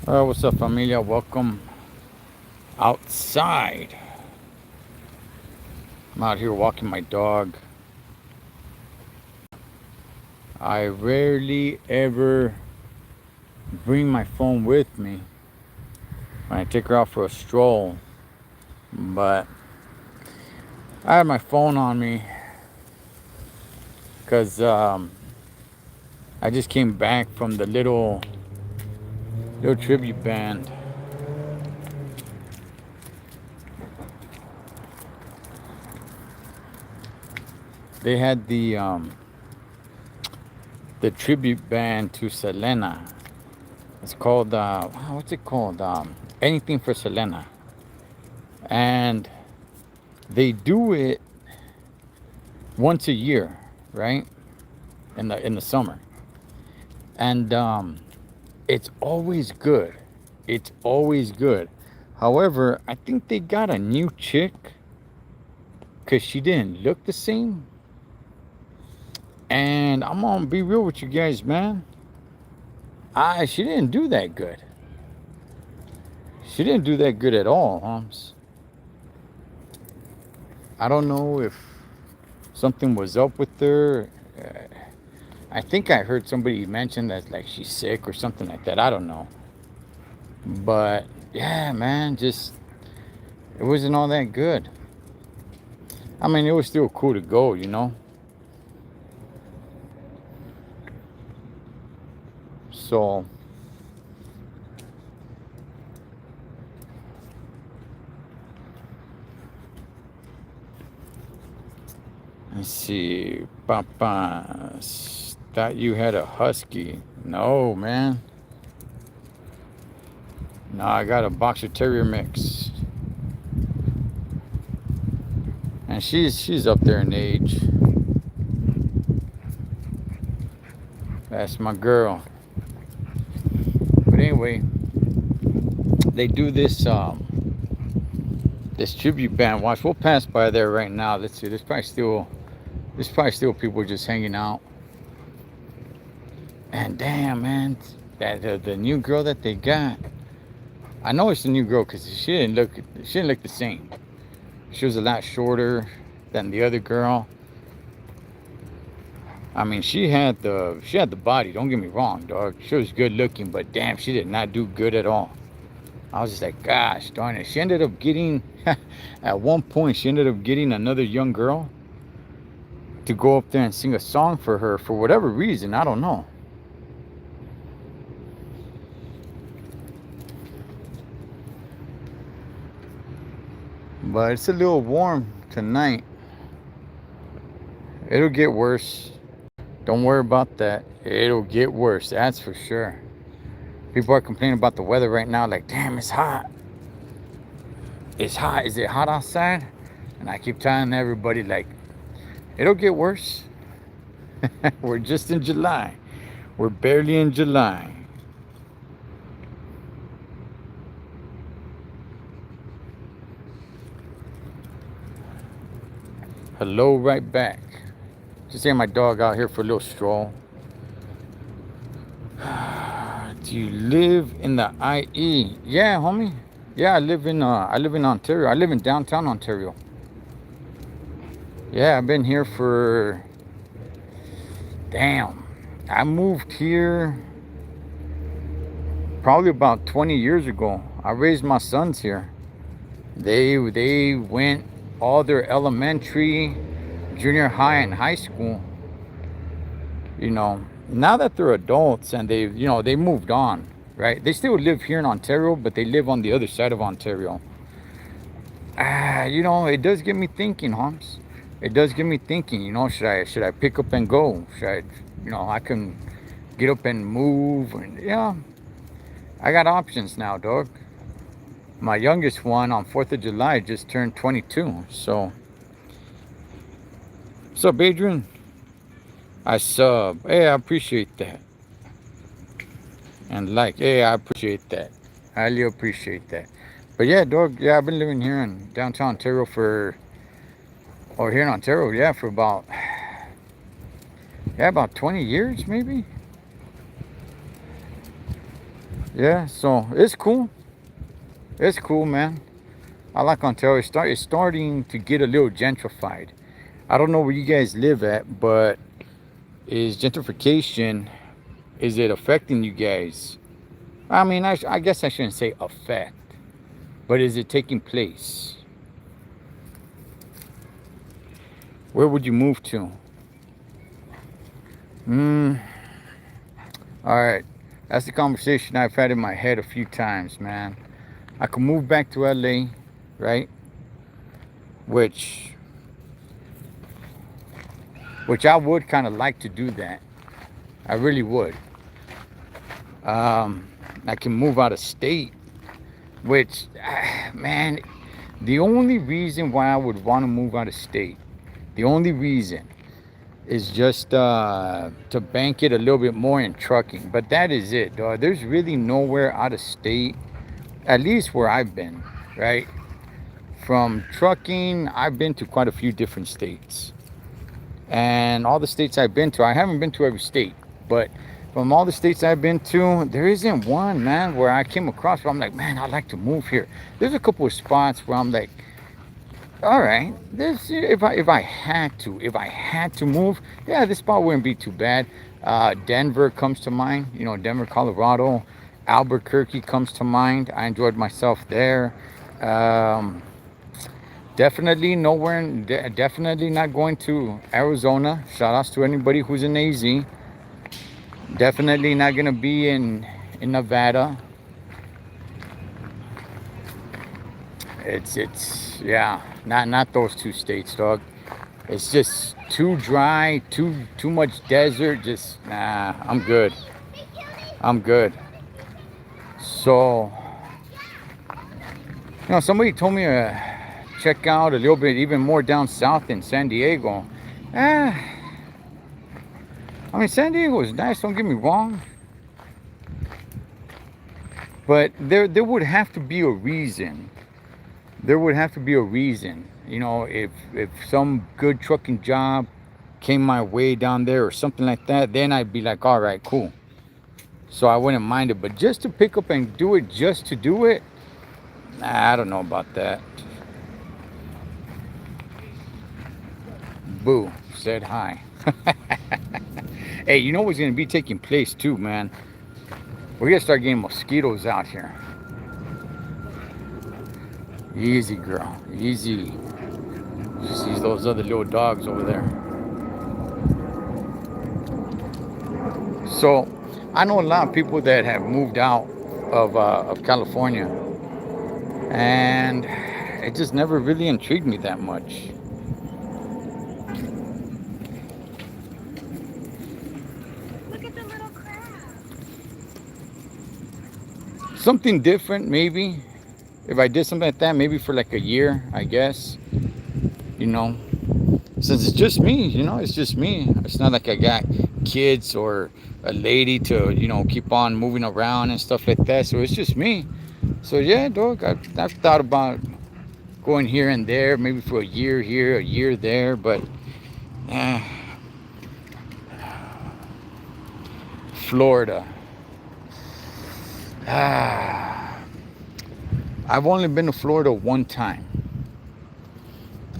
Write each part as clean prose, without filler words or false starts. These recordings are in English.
What's up, familia? Welcome outside. I'm out here walking my dog. I rarely ever bring my phone with me when I take her out for a stroll, but I have my phone on me because I just came back from the little tribute band. They had the tribute band to Selena. It's called what's it called? Anything for Selena, and they do it once a year, right? In the summer, and it's always good. It's always good. However, I think they got a new chick because she didn't look the same. And I'm gonna be real with you guys, man. She didn't do that good. She didn't do that good at all, Holmes. I don't know if something was up with her. I think I heard somebody mention that like she's sick or something like that. I don't know. But yeah, man, just it wasn't all that good. I mean, it was still cool to go. So let's see. Papa, thought you had a husky. No, man. No, I got a boxer terrier mix, and she's up there in age. That's my girl. But anyway, they do this tribute band watch. We'll pass by there right now. Let's see. There's probably still people just hanging out. And damn, man, that the new girl that they got. I know it's the new girl because she didn't look the same. She was a lot shorter than the other girl. I mean, she had the body. Don't get me wrong, dog. She was good looking, but damn, she did not do good at all. I was just like, gosh, darn it. She ended up getting, at one point, she ended up getting another young girl to go up there and sing a song for her for whatever reason. I don't know. But it's a little warm tonight. It'll get worse. Don't worry about that. It'll get worse. That's for sure. People are complaining about the weather right now. Like, damn, it's hot. It's hot. Is it hot outside? And I keep telling everybody, like, it'll get worse. We're just in July. We're barely in July. Hello, right back. Just seeing my dog out here for a little stroll. Do you live in the IE? Yeah, homie. Yeah, I live in Ontario. I live in downtown Ontario. Yeah, I've been here for damn. I moved here probably about 20 years ago. I raised my sons here. They went all their elementary, junior high, and high school. Now that they're adults and they moved on, right? They still live here in Ontario, but they live on the other side of Ontario. It does get me thinking, Holmes. It does get me thinking. Should I pick up and go? I can get up and move, and yeah, I got options now, dog. My youngest one on 4th of July just turned 22. So, what's up, Adrian? I sub. Hey, I appreciate that. And like, hey, I appreciate that. Highly appreciate that. But yeah, dog, yeah, I've been living here in downtown Ontario or here in Ontario, yeah, for about 20 years, maybe. Yeah, so it's cool. It's cool, man. I like Ontario. It's starting to get a little gentrified. I don't know where you guys live at, but is gentrification, is it affecting you guys? I mean, I guess I shouldn't say affect, but is it taking place? Where would you move to? Hmm. All right. That's the conversation I've had in my head a few times, man. I could move back to LA, right? Which which I would kind of like to do that. I really would. Um, I can move out of state, which, man, the only reason why I would want to move out of state, the only reason is just to bank it a little bit more in trucking. But that is it, dog. There's really nowhere out of state, at least where I've been, right? From trucking, I've been to quite a few different states. And all the states I've been to, I haven't been to every state, but from all the states I've been to, there isn't one, man, where I came across where I'm like, man, I'd like to move here. There's a couple of spots where I'm like, all right, this if I had to move, yeah, this spot wouldn't be too bad. Denver comes to mind, Denver, Colorado. Albuquerque comes to mind. I enjoyed myself there. Um, Definitely nowhere. Definitely not going to Arizona. Shout outs to anybody who's in AZ. Definitely not gonna be in Nevada. It's yeah, not those two states, dog. It's just too dry, too much desert. Just nah, I'm good. I'm good. So somebody told me to check out a little bit even more down south in San Diego. Eh, I mean, San Diego is nice. Don't get me wrong, but there would have to be a reason. There would have to be a reason. If some good trucking job came my way down there or something like that, then I'd be like, all right, cool. So I wouldn't mind it. But just to pick up and do it just to do it, nah, I don't know about that. Boo said hi. Hey, you know what's gonna be taking place too, man? We're gonna start getting mosquitoes out here. Easy, girl. Easy. See those other little dogs over there. So, I know a lot of people that have moved out of California, and it just never really intrigued me that much. Look at the little crab. Something different, maybe. If I did something like that, maybe for like a year, I guess. You know, since it's just me, it's just me. It's not like I got kids or a lady to, keep on moving around and stuff like that. So it's just me. So yeah, dog, I've thought about going here and there, maybe for a year here, a year there, but eh, Florida. Ah, I've only been to Florida one time.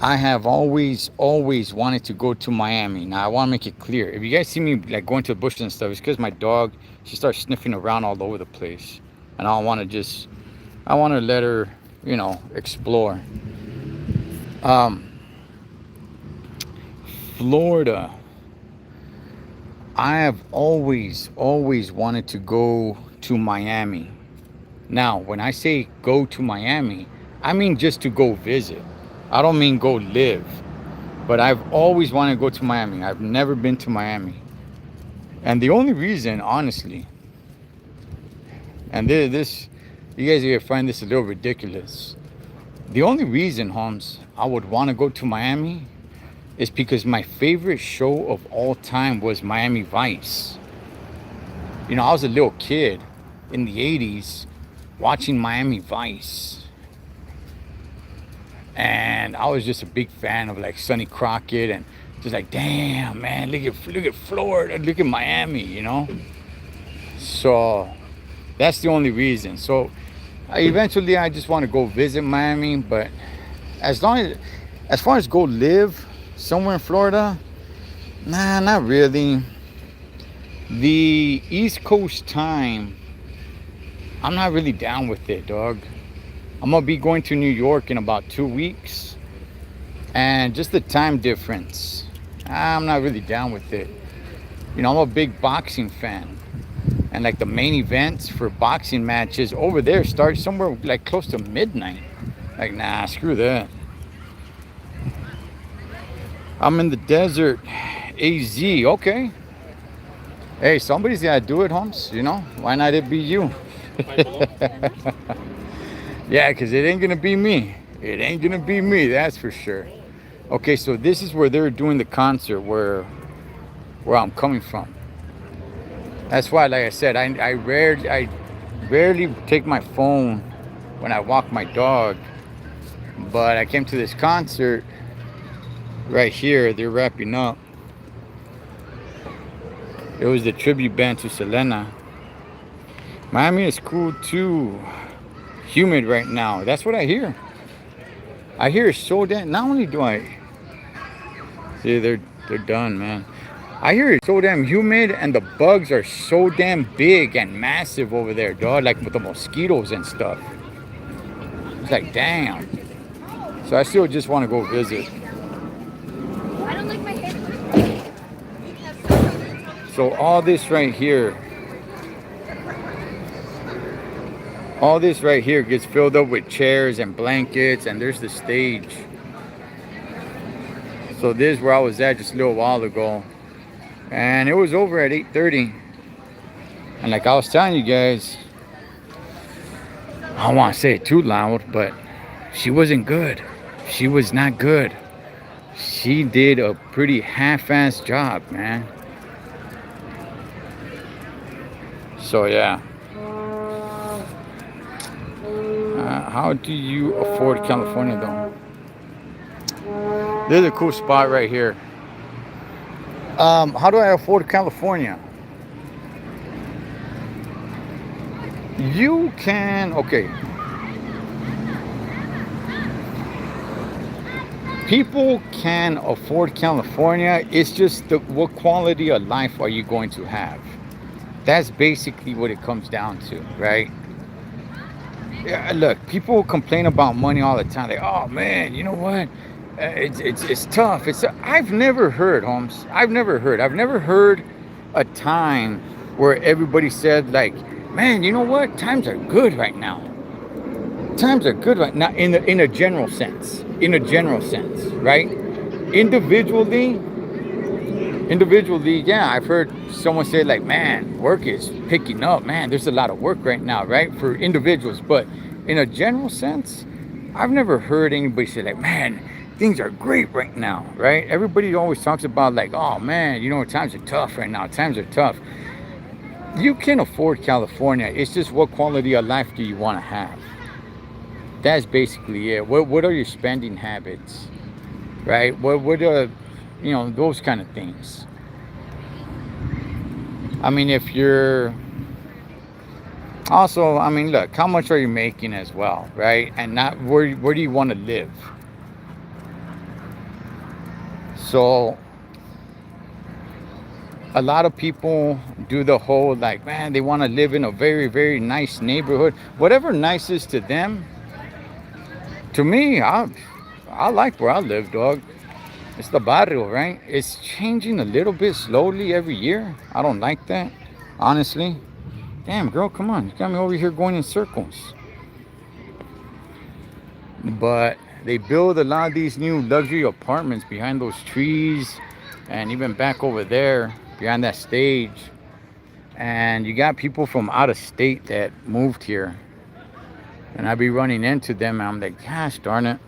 I have always wanted to go to Miami. Now I want to make it clear. If you guys see me like going to the bushes and stuff, it's because my dog, she starts sniffing around all over the place, and I want to let her, explore. Um, Florida. I have always wanted to go to Miami. Now, when I say go to Miami, I mean just to go visit. I don't mean go live. But I've always wanted to go to Miami. I've never been to Miami. And the only reason, honestly, and this you guys are gonna find this a little ridiculous. The only reason, Holmes, I would want to go to Miami is because my favorite show of all time was Miami Vice. I was a little kid in the 80s watching Miami Vice. And I was just a big fan of like Sonny Crockett and just like, damn, man, look at Florida, look at Miami. So That's the only reason. So eventually, I just want to go visit Miami. But as long as far as go live somewhere in Florida, nah, not really. The East Coast time, I'm not really down with it, dog. I'm gonna be going to New York in about 2 weeks, and just the time difference, I'm not really down with it. You know, I'm a big boxing fan, and like the main events for boxing matches over there start somewhere like close to midnight. Like, nah, screw that. I'm in the desert, AZ. Okay, hey, somebody's gotta do it, Holmes. You know, why not it be you? Yeah, because it ain't gonna be me. It ain't gonna be me, that's for sure. Okay, so this is where they're doing the concert where I'm coming from. That's why, like I said, I rarely take my phone when I walk my dog. But I came to this concert right here. They're wrapping up. It was the tribute band to Selena. Miami is cool too. Humid right now. That's what I hear. I hear it's so damn. Not only do I see they're done, man. I hear it's so damn humid and the bugs are so damn big and massive over there, dog. Like with the mosquitoes and stuff. It's like damn. So I still just want to go visit. I don't like my hair. So all this right here gets filled up with chairs and blankets, and there's the stage. So this is where I was at just a little while ago, and it was over at 8:30. And like I was telling you guys, I don't want to say it too loud, but she wasn't good. She was not good. She did a pretty half-assed job, man. So yeah. How do you afford California though? There's a cool spot right here. How do I afford California? You can, okay. People can afford California. It's just what quality of life are you going to have? That's basically what it comes down to, right? Yeah, look, people complain about money all the time. Like, oh man, you know what? It's tough. I've never heard, Holmes. I've never heard a time where everybody said like, man, you know what? Times are good right now. Times are good right now in a general sense. In a general sense, right? Individually, individually, yeah, I've heard someone say like, man, work is picking up. Man, there's a lot of work right now, right? For individuals. But in a general sense, I've never heard anybody say like, man, things are great right now, right? Everybody always talks about like, oh man, you know, times are tough right now. Times are tough. You can afford California. It's just what quality of life do you want to have? That's basically it. What are your spending habits, right? What are, you know, those kind of things. I mean, if you're also, I mean, look, how much are you making as well, right? And not where do you want to live? So a lot of people do the whole like, man, they want to live in a very, very nice neighborhood. Whatever nice is to them, to me, I like where I live, dog. It's the barrio, right? It's changing a little bit slowly every year. I don't like that, honestly. Damn, girl, come on. You got me over here going in circles. But they build a lot of these new luxury apartments behind those trees and even back over there behind that stage. And you got people from out of state that moved here. And I be running into them and I'm like, gosh darn it.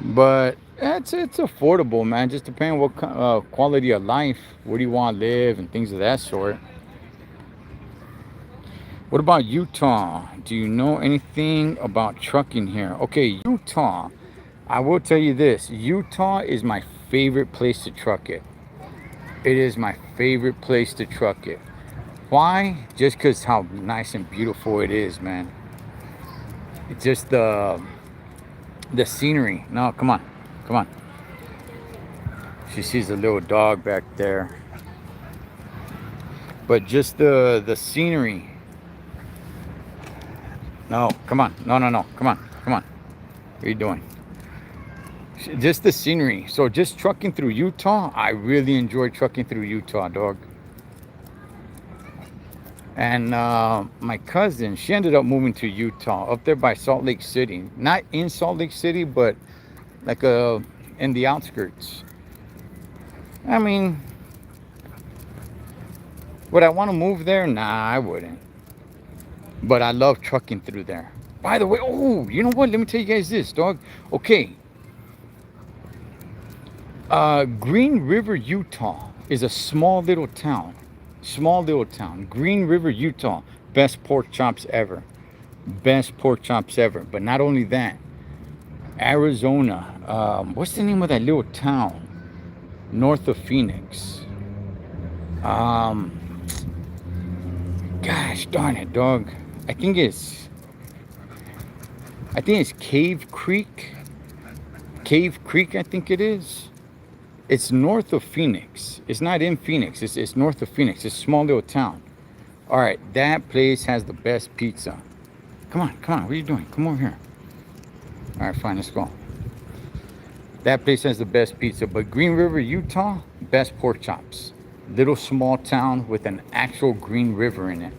But it's affordable, man. Just depending what quality of life, where do you want to live, and things of that sort. What about Utah? Do you know anything about trucking here? Okay, Utah. I will tell you this. Utah is my favorite place to truck it. It is my favorite place to truck it. Why? Just because how nice and beautiful it is, man. It's just the scenery. No, come on, come on. She sees a little dog back there, but just the scenery. No, come on. No, no, no. Come on, come on. What are you doing? Just the scenery. So just trucking through Utah, I really enjoy trucking through Utah, dog. And my cousin, she ended up moving to Utah, up there by Salt Lake City. Not in Salt Lake City, but like in the outskirts. I mean, would I want to move there? Nah, I wouldn't. But I love trucking through there. By the way, oh, you know what? Let me tell you guys this, dog. Okay, Green River, Utah is a small little town. Small little town. Green River, Utah. Best pork chops ever. Best pork chops ever. But not only that, Arizona. What's the name of that little town north of Phoenix? Um, Gosh darn it, dog. I think it's Cave Creek. Cave Creek, I think it is. It's north of Phoenix. It's not in Phoenix. It's north of Phoenix. It's a small little town. All right, that place has the best pizza. Come on, come on. What are you doing? Come over here. All right, fine. Let's go. That place has the best pizza. But Green River, Utah, best pork chops. Little small town with an actual green river in it.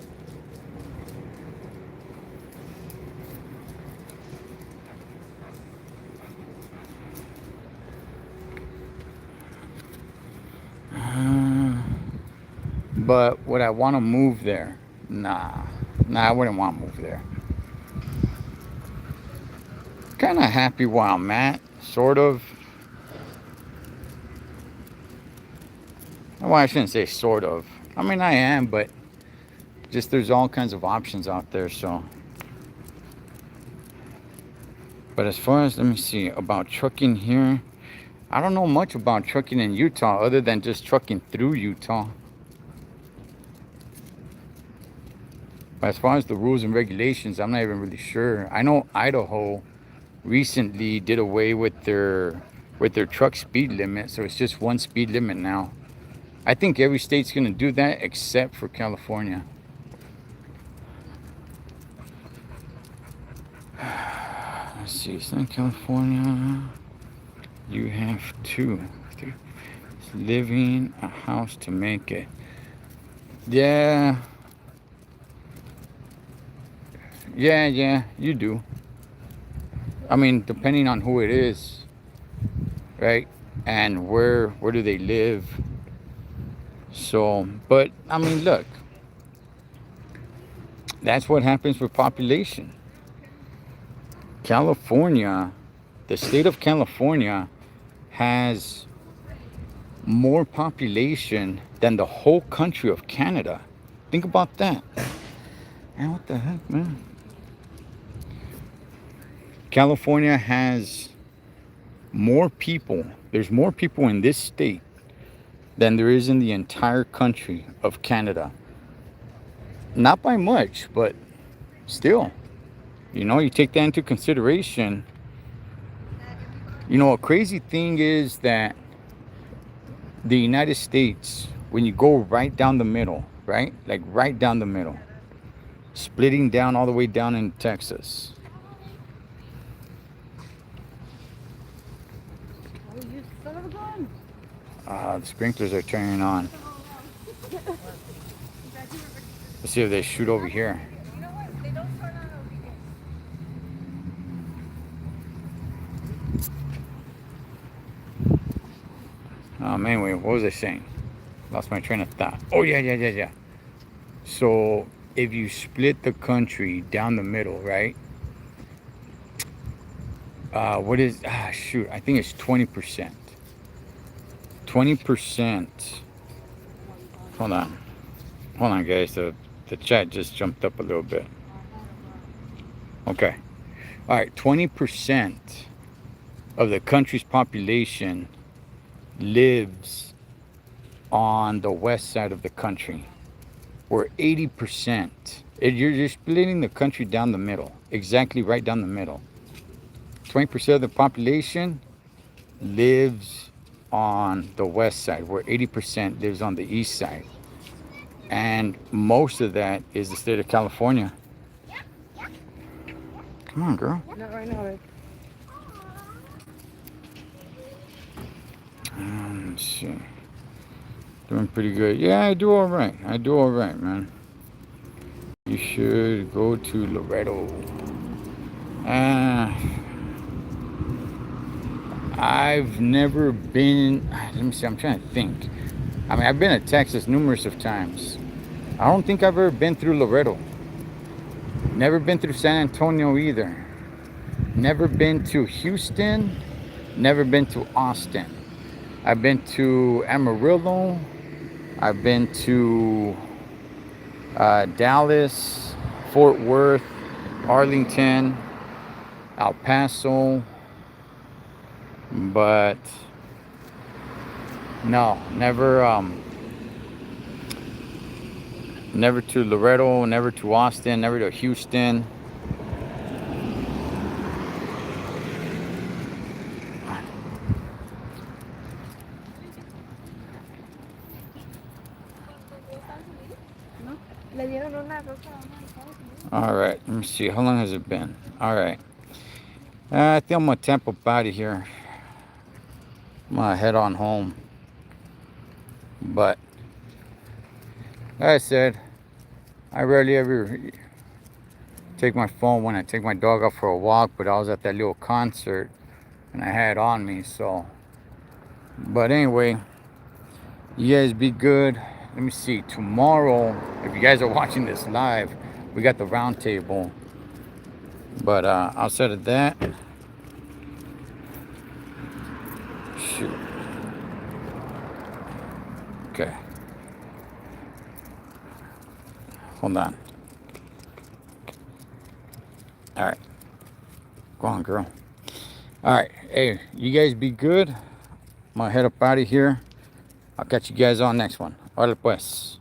But would I want to move there? Nah. Nah, I wouldn't want to move there. Kind of happy where I'm at, sort of. Well, I shouldn't say sort of. I mean, I am, but just there's all kinds of options out there, so. But as far as, let me see, about trucking here, I don't know much about trucking in Utah other than just trucking through Utah. But as far as the rules and regulations, I'm not even really sure. I know Idaho recently did away with their truck speed limit, so it's just one speed limit now. I think every state's gonna do that except for California. Let's see, Southern California, you have to live in a house to make it. Yeah, yeah, you do. I mean, depending on who it is, right? And where do they live? So, but I mean, look, that's what happens with population. California, the state of California has more population than the whole country of Canada. Think about that. And what the heck, man? California has more people. There's more people in this state than there is in the entire country of Canada. Not by much, but still, you take that into consideration. A crazy thing is that the United States, when you go right down the middle, right? Like right down the middle, splitting down all the way down in Texas. Oh, you son of a gun. The sprinklers are turning on. Let's see if they shoot over here. You know what? They don't turn on over here. Anyway, what was I saying? Lost my train of thought. Oh, yeah. So, if you split the country down the middle, right? Shoot, I think it's 20%. 20%. Hold on, guys. The chat just jumped up a little bit. Okay. All right, 20% of the country's population lives on the west side of the country. we're 80%. You're splitting the country down the middle, exactly right down the middle. 20% of the population lives on the west side, where 80% lives on the east side. And most of that is the state of California. Come on, girl. Not right now, babe. Let's see. Doing pretty good. Yeah, I do all right. I do all right, man. You should go to Loretto. Uh, I've never been. Let me see. I'm trying to think. I mean, I've been to Texas numerous of times. I don't think I've ever been through Loretto. Never been through San Antonio either. Never been to Houston. Never been to Austin. I've been to Amarillo. I've been to Dallas, Fort Worth, Arlington, El Paso, but no, never to Loretto, never to Austin, never to Houston. ¿No? Le dieron una rosa a una de Estados Unidos. All right, let me see. How long has it been? All right. I think I'm gonna temp up out of here. I'm gonna head on home. But like I said, I rarely ever take my phone when I take my dog out for a walk, but I was at that little concert and I had it on me, so. But anyway, you guys be good. Let me see. Tomorrow, if you guys are watching this live, we got the round table. But outside of that, shoot. Okay. Hold on. All right. Go on, girl. All right. Hey, you guys be good. I'm gonna head up out of here. I'll catch you guys on next one. Órale pues.